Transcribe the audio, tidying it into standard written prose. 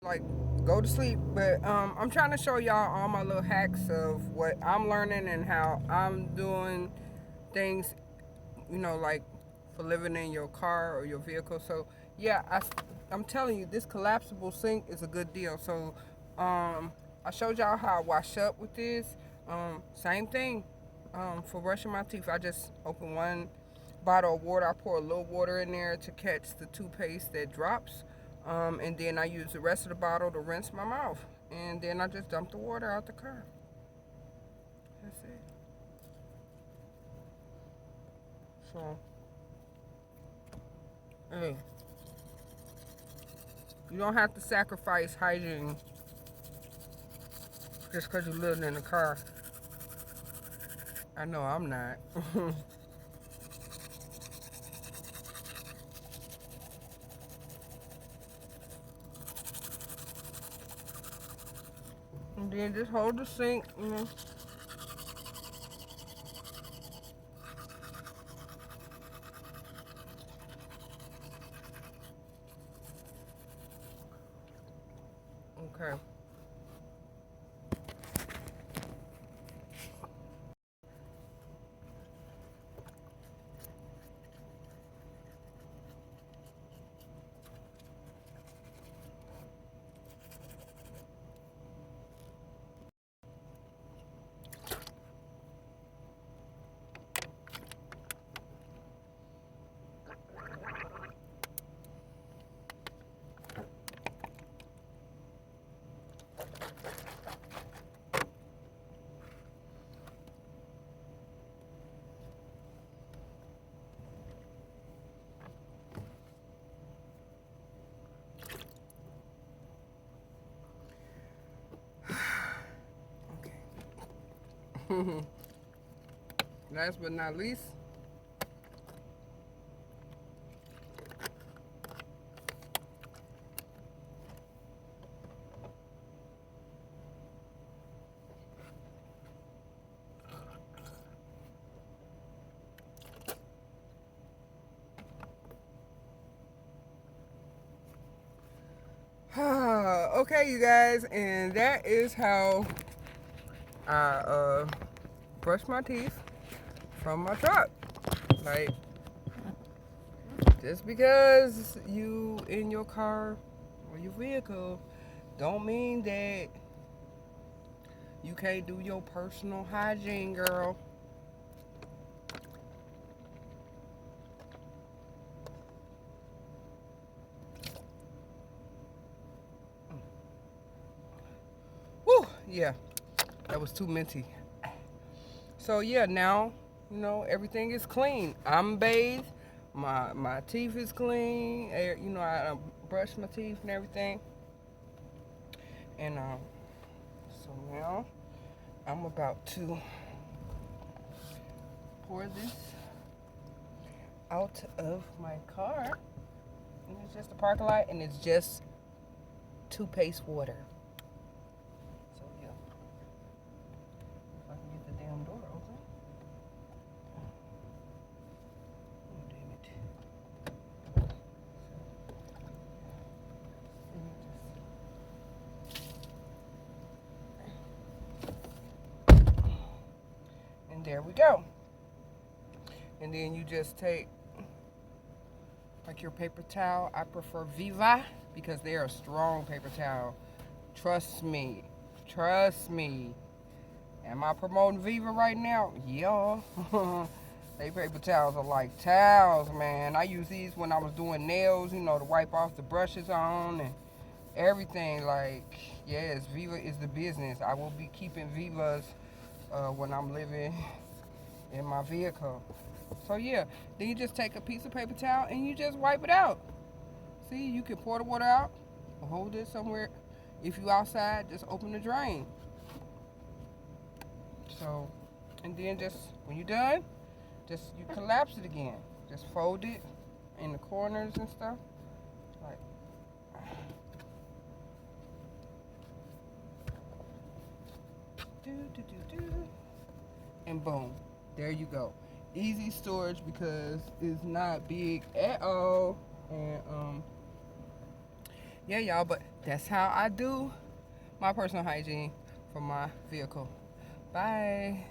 like go to sleep. But I'm trying to show y'all all my little hacks of what I'm learning and how I'm doing things, like for living in your car or your vehicle. So yeah, I'm telling you, this collapsible sink is a good deal. So I showed y'all how I wash up with this. Same thing. For brushing my teeth, I just open one bottle of water. I pour a little water in there to catch the toothpaste that drops. And then I use the rest of the bottle to rinse my mouth. And then I just dump the water out the car. That's it. So, hey, you don't have to sacrifice hygiene just because you live in a car. I know I'm not. And then just hold the sink. Okay. Okay. Last but not least, okay, you guys, and that is how I brush my teeth from my truck. Like, just because you in your car or your vehicle don't mean that you can't do your personal hygiene, girl. Whew, yeah, that was too minty. So yeah, now everything is clean. I'm bathed. My teeth is clean. I brush my teeth and everything. And so now I'm about to pour this out of my car. And it's just a parking lot, and it's just toothpaste water. So yeah, if I can get the damn door open. Oh damn it! And there we go. And then you just take like your paper towel. I prefer Viva because they're a strong paper towel. Trust me. Trust me. Am I promoting Viva right now? Yeah. They paper towels are like towels, man. I use these when I was doing nails, to wipe off the brushes on and everything. Like, yes, Viva is the business. I will be keeping Vivas when I'm living in my vehicle. So yeah, then you just take a piece of paper towel and you just wipe it out. See, you can pour the water out or hold it somewhere. If you outside, just open the drain. So, and then just when you're done, just you collapse it again. Just fold it in the corners and stuff. Like, do do do do, and boom, there you go. Easy storage because it's not big at all. And yeah, y'all, but that's how I do my personal hygiene for my vehicle. Bye.